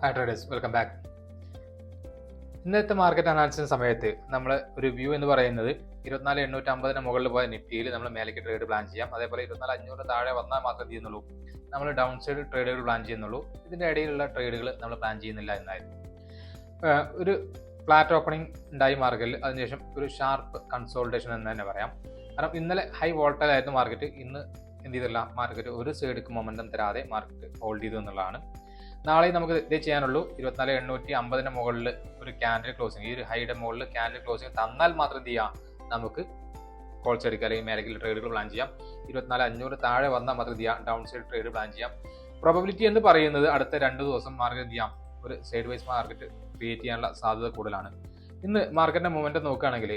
Hi traders, welcome back. ഇന്നത്തെ market analysis സമയത്ത് നമ്മൾ ഒരു വ്യൂ എന്ന് പറയുന്നത് 24,850 മുകളിൽ പോയ നിഫ്റ്റിയിൽ നമ്മൾ മേലേക്ക് ട്രേഡ് പ്ലാൻ ചെയ്യാം. അതേപോലെ 24,500 താഴെ വന്നാൽ മാത്രമേ ചെയ്യുന്നുള്ളൂ നമ്മൾ ഡൗൺ സൈഡ് ട്രേഡുകൾ പ്ലാൻ ചെയ്യുന്നുള്ളൂ. ഇതിൻ്റെ ഇടയിലുള്ള ട്രേഡുകൾ നമ്മൾ പ്ലാൻ ചെയ്യുന്നില്ല എന്നായിരുന്നു. ഒരു ഫ്ലാറ്റ് ഓപ്പണിംഗ് ഉണ്ടായി മാർക്കറ്റിൽ, അതിനുശേഷം ഒരു ഷാർപ്പ് കൺസോൾട്ടേഷൻ എന്ന് തന്നെ പറയാം. കാരണം ഇന്നലെ ഹൈ വോൾട്ടൈൽ ആയിരുന്നു മാർക്കറ്റ്. ഇന്ന് എന്ത് ചെയ്തില്ല, മാർക്കറ്റ് ഒരു സൈഡിക്ക് മൊമെന്റം തരാതെ മാർക്കറ്റ് ഹോൾഡ് ചെയ്തു എന്നുള്ളതാണ്. നാളെ നമുക്ക് ഇതേ ചെയ്യാനുള്ളൂ. 24,850 മുകളിൽ ഒരു ക്യാൻഡിൽ ക്ലോസിങ്, ഈ ഒരു ഹൈയുടെ മുകളിൽ ക്യാൻഡിൽ ക്ലോസിങ് തന്നാൽ മാത്രം എന്ത് ചെയ്യാം, നമുക്ക് കോൾ സൈഡ് അല്ലെങ്കിൽ മേലേക്ക് ട്രേഡുകൾ പ്ലാൻ ചെയ്യാം. 24,500 താഴെ വന്നാൽ മാത്രം എന്ത് ചെയ്യാം, ഡൗൺ സൈഡ് ട്രേഡ് പ്ലാൻ ചെയ്യാം. പ്രോബബിലിറ്റി എന്ന് പറയുന്നത് അടുത്ത 2 ദിവസം മാർക്കറ്റ് എന്ത് ചെയ്യാം, ഒരു സൈഡ് വൈസ് മാർക്കറ്റ് ക്രിയേറ്റ് ചെയ്യാനുള്ള സാധ്യത കൂടുതലാണ്. ഇന്ന് മാർക്കറ്റിന്റെ മൂവ്മെന്റ് നോക്കുകയാണെങ്കിൽ,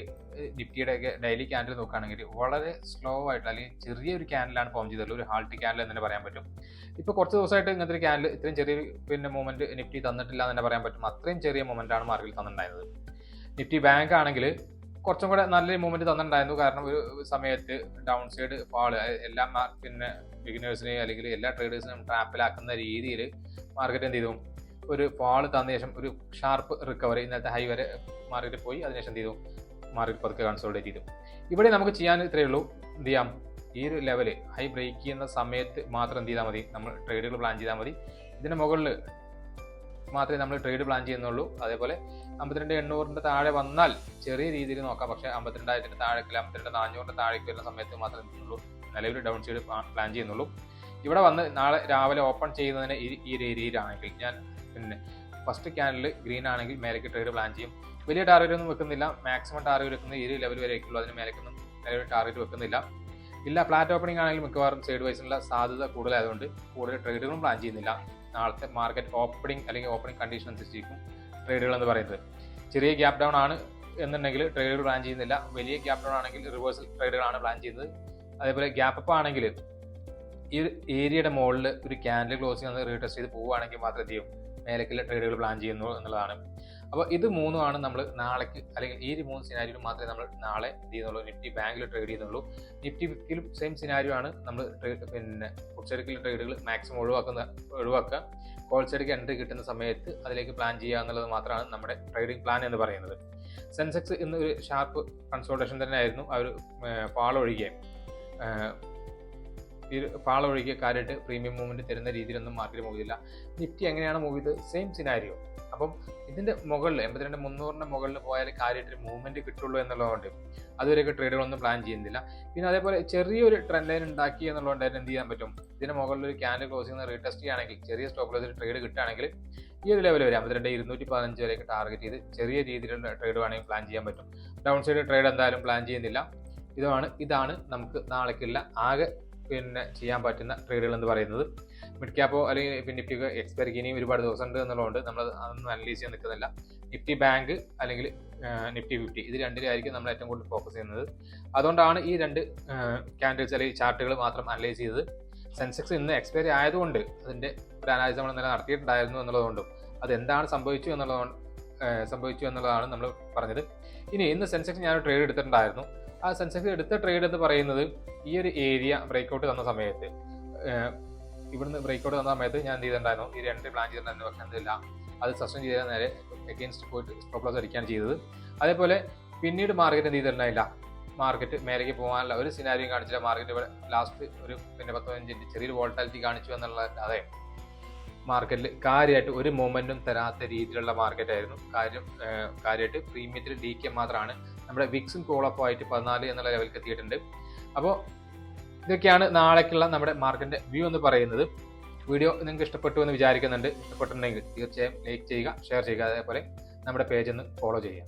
നിഫ്റ്റിയുടെ ഒക്കെ ഡെയിലി ക്യാൻഡിൽ നോക്കുകയാണെങ്കിൽ വളരെ സ്ലോ ആയിട്ട് അല്ലെങ്കിൽ ചെറിയൊരു ക്യാൻഡിലാണ് ഫോം ചെയ്തിട്ടുള്ളത്. ഒരു ഹാൾട്ടി ക്യാൻഡിൽ എന്ന് തന്നെ പറയാൻ പറ്റും. ഇപ്പോൾ കുറച്ച് ദിവസമായിട്ട് ഇങ്ങനത്തെ ഒരു ക്യാൻഡിൽ ഇത്രയും ചെറിയൊരു മൂവ്മെന്റ് നിഫ്റ്റി തന്നിട്ടില്ല എന്ന് തന്നെ പറയാൻ പറ്റും. അത്രയും ചെറിയ മൂവ്മെന്റ് ആണ് മാർക്കറ്റിൽ തന്നിട്ടുണ്ടായിരുന്നത്. നിഫ്റ്റി ബാങ്ക് ആണെങ്കിൽ കുറച്ചും കൂടെ നല്ലൊരു മൂവ്മെന്റ് തന്നിട്ടുണ്ടായിരുന്നു. കാരണം ഒരു സമയത്ത് ഡൗൺ സൈഡ് ഫാള് എല്ലാ ബിഗിനേഴ്സിനെയും അല്ലെങ്കിൽ എല്ലാ ട്രേഡേഴ്സിനെയും ട്രാപ്പിലാക്കുന്ന രീതിയിൽ മാർക്കറ്റ് എന്ത് ചെയ്തു, ഒരു ഫാള് തന്ന ശേഷം ഒരു ഷാർപ്പ് റിക്കവറി ഇന്നത്തെ ഹൈ വരെ മാർക്കറ്റ് പോയി. അതിനുശേഷം എന്ത് ചെയ്തു, മാർക്കറ്റ് പതുക്കെ കൺസോളിഡേറ്റ് ചെയ്തു. ഇവിടെ നമുക്ക് ചെയ്യാൻ ഇത്രയേ ഉള്ളൂ. എന്ത് ചെയ്യാം, ഈ ഒരു ലെവല് ഹൈ ബ്രേക്ക് ചെയ്യുന്ന സമയത്ത് മാത്രം എന്ത് ചെയ്താൽ മതി, നമ്മൾ ട്രേഡുകൾ പ്ലാൻ ചെയ്താൽ മതി. ഇതിന് മുകളിൽ മാത്രമേ നമ്മൾ ട്രേഡ് പ്ലാൻ ചെയ്യുന്നുള്ളൂ. അതേപോലെ 52,800 താഴെ വന്നാൽ ചെറിയ രീതിയിൽ നോക്കാം. പക്ഷേ 52,000 താഴേക്ക് 52,400 താഴേക്ക് വരുന്ന സമയത്ത് മാത്രമേ എന്തുള്ളൂ, നിലവിൽ ഡൗൺ സൈഡ് പ്ലാൻ ചെയ്യുന്നുള്ളൂ. ഇവിടെ വന്ന് നാളെ രാവിലെ ഓപ്പൺ ചെയ്യുന്നതിന് ഈ ഒരു ഏരിയയിലാണെങ്കിൽ ഞാൻ ഫസ്റ്റ് ക്യാൻഡിൽ ഗ്രീൻ ആണെങ്കിൽ മേലേക്ക് ട്രേഡ് പ്ലാൻ ചെയ്യും. വലിയ ടാർഗറ്റ് ഒന്നും വെക്കുന്നില്ല. മാക്സിമം ടാർഗറ്റ് വെക്കുന്നത് ഈ ലെവൽ വരെയൊക്കെയുള്ളൂ. അതിന് മേലേക്കൊന്നും നിലവിൽ ടാർഗറ്റ് വെക്കുന്നില്ല. ഇല്ല, ഫ്ലാറ്റ് ഓപ്പണിംഗ് ആണെങ്കിൽ മിക്കവാറും സൈഡ് വൈസിനുള്ള സാധ്യത കൂടുതലായതുകൊണ്ട് കൂടുതൽ ട്രേഡുകളും പ്ലാൻ ചെയ്യുന്നില്ല. നാളത്തെ മാർക്കറ്റ് ഓപ്പണിംഗ് അല്ലെങ്കിൽ ഓപ്പണിംഗ് കണ്ടീഷൻ അനുസരിച്ചിരിക്കും ട്രേഡുകൾ എന്ന് പറയുന്നത്. ചെറിയ ഗ്യാപ് ഡൗൺ ആണ് എന്നുണ്ടെങ്കിൽ ട്രേഡുകൾ പ്ലാൻ ചെയ്യുന്നില്ല. വലിയ ഗ്യാപ് ഡൗൺ ആണെങ്കിൽ റിവേഴ്സൽ ട്രേഡുകളാണ് പ്ലാൻ ചെയ്യുന്നത്. അതേപോലെ ഗ്യാപ്പ് അപ്പ് ആണെങ്കിൽ ഈ ഏരിയയുടെ മുകളിൽ ഒരു ക്യാൻഡിൽ ക്ലോസിംഗ് ഒന്ന് റീടെസ്റ്റ് ചെയ്ത് പോവുകയാണെങ്കിൽ മാത്രം എന്ത് ചെയ്യും, മേലേക്കുള്ള ട്രേഡുകൾ പ്ലാൻ ചെയ്യുന്നു എന്നുള്ളതാണ്. അപ്പോൾ ഇത് മൂന്നുമാണ് നമ്മൾ നാളേക്ക്, അല്ലെങ്കിൽ ഈ 3 സിനാരിയോ മാത്രമേ നമ്മൾ നാളെ എന്ത് ചെയ്യുന്നുള്ളൂ, നിഫ്റ്റി ബാങ്കിൽ ട്രേഡ് ചെയ്യുന്നുള്ളൂ. നിഫ്റ്റി 50 സെയിം സിനാരിയോ ആണ്. നമ്മൾ പുട്ട് സൈഡിൽ ട്രേഡുകൾ മാക്സിമം ഒഴിവാക്കുക. കോൾ സൈഡിലേക്ക് എൻട്രി കിട്ടുന്ന സമയത്ത് അതിലേക്ക് പ്ലാൻ ചെയ്യുക എന്നുള്ളത് മാത്രമാണ് നമ്മുടെ ട്രേഡിംഗ് പ്ലാൻ എന്ന് പറയുന്നത്. സെൻസെക്സ് ഇന്ന് ഒരു ഷാർപ്പ് കൺസോൾട്ടേഷൻ തന്നെ ആയിരുന്നു. ആ ഒരു പാളൊഴികെ കാര്യമായിട്ട് പ്രീമിയം മൂവ്മെന്റ് തരുന്ന രീതിയിലൊന്നും മാർക്കറ്റ് മൂവ് ചെയ്തില്ല. നിഫ്റ്റി എങ്ങനെയാണ് മൂവ് ചെയ്തത്, സെയിം സിനാരിയോ. അപ്പം ഇതിന്റെ മുകളിൽ 82,300 മുകളിൽ പോയാൽ കാര്യമായിട്ടൊരു മൂവ്മെന്റ് കിട്ടുള്ളൂ എന്നുള്ളതുകൊണ്ട് അതുവരെയൊക്കെ ട്രേഡുകളൊന്നും പ്ലാൻ ചെയ്യുന്നില്ല. പിന്നെ അതേപോലെ ചെറിയൊരു ട്രെൻഡ് ലൈൻ ഉണ്ടാക്കി എന്നുള്ളതുകൊണ്ട് തന്നെ എന്ത് ചെയ്യാൻ പറ്റും, ഇതിന് മുകളിൽ ഒരു ക്യാൻഡിൽ ക്ലോസിംഗ് റീടെസ്റ്റ് ചെയ്യുകയാണെങ്കിൽ, ചെറിയ സ്റ്റോപ്പ് ലോസിൽ ട്രേഡ് കിട്ടുകയാണെങ്കിൽ ഈ ഒരു ലെവൽ വരെ 52,215 വരെയൊക്കെ ടാർഗറ്റ് ചെയ്ത് ചെറിയ രീതിയിലുള്ള ട്രേഡ് വേണമെങ്കിൽ പ്ലാൻ ചെയ്യാൻ പറ്റും. ഡൗൺ സൈഡ് ട്രേഡ് എന്തായാലും പ്ലാൻ ചെയ്യുന്നില്ല. ഇതാണ് നമുക്ക് നാളേക്കുള്ള ആകെ ചെയ്യാൻ പറ്റുന്ന ട്രേഡുകൾ എന്ന് പറയുന്നത്. മിഡ് ക്യാപ്പോ അല്ലെങ്കിൽ നിഫ്റ്റിക്ക് എക്സ്പയർക്ക് ഇനിയും ഒരുപാട് ദിവസം ഉണ്ട് എന്നുള്ളതുകൊണ്ട് നമ്മൾ അതൊന്നും അനലൈസ് ചെയ്യാൻ നിൽക്കുന്നില്ല. നിഫ്റ്റി ബാങ്ക് അല്ലെങ്കിൽ നിഫ്റ്റി 50 ഇത് രണ്ടിലായിരിക്കും നമ്മൾ ഏറ്റവും കൂടുതൽ ഫോക്കസ് ചെയ്യുന്നത്. അതുകൊണ്ടാണ് ഈ 2 ക്യാൻഡിൽസ് അല്ലെങ്കിൽ ചാർട്ടുകൾ മാത്രം അനലൈസ് ചെയ്തത്. സെൻസെക്സ് ഇന്ന് എക്സ്പയറി ആയതുകൊണ്ട് അതിൻ്റെ ഒരു അനാലിസിസ് നമ്മൾ ഇന്നലെ നടത്തിയിട്ടുണ്ടായിരുന്നു എന്നുള്ളതുകൊണ്ടും അതെന്താണ് സംഭവിച്ചു എന്നുള്ളതാണ് നമ്മൾ പറഞ്ഞത്. ഇന്ന് സെൻസെക്സ് ഞാൻ ട്രേഡ് എടുത്തിട്ടുണ്ടായിരുന്നു. ആ സെൻസെക്സ് എടുത്ത ട്രേഡ് എന്ന് പറയുന്നത് ഈ ഒരു ഏരിയ ബ്രേക്ക്ഔട്ട് തന്ന സമയത്ത്, ഇവിടുന്ന് ബ്രേക്ക്ഔട്ട് തന്ന സമയത്ത് ഞാൻ എന്ത് ചെയ്തിട്ടുണ്ടായിരുന്നു, ഈ 2 പ്ലാൻ ചെയ്തിട്ടുണ്ടായിരുന്നു. പക്ഷേ എന്തില്ല, അത് സസ്റ്റെയിൻ ചെയ്ത നേരെ എഗെയിൻസ്റ്റ് പോയിട്ട് സ്റ്റോപ്പ് ലോസ് അടിക്കുകയാണ് ചെയ്തത്. അതേപോലെ പിന്നീട് മാർക്കറ്റ് എന്ത് ചെയ്തിട്ടുണ്ടായില്ല, മാർക്കറ്റ് മേലേക്ക് പോകാനുള്ള ഒരു സിനാരിയും കാണിച്ചില്ല. മാർക്കറ്റ് ഇവിടെ ലാസ്റ്റ് ഒരു 15 ചെറിയൊരു വോൾട്ടാലിറ്റി കാണിച്ചു എന്നുള്ള അതെ മാർക്കറ്റിൽ കാര്യമായിട്ട് ഒരു മൊമെന്റും തരാത്ത രീതിയിലുള്ള മാർക്കറ്റ് ആയിരുന്നു. കാര്യമായിട്ട് പ്രീമിയത്തിൽ DK മാത്രമാണ്. നമ്മുടെ വിക്സും കോളപ്പ് ആയിട്ട് 14 എന്നുള്ള ലെവലിലേക്ക് എത്തിയിട്ടുണ്ട്. അപ്പോൾ ഇതൊക്കെയാണ് നാളേക്കുള്ള നമ്മുടെ മാർക്കറ്റിന്റെ വ്യൂ എന്ന് പറയുന്നത്. വീഡിയോ നിങ്ങൾക്ക് ഇഷ്ടപ്പെട്ടു എന്ന് വിചാരിക്കുന്നുണ്ട്. ഇഷ്ടപ്പെട്ടിട്ടുണ്ടെങ്കിൽ തീർച്ചയായും ലൈക്ക് ചെയ്യുക, ഷെയർ ചെയ്യുക. അതേപോലെ നമ്മുടെ പേജ് ഒന്ന് ഫോളോ ചെയ്യുക.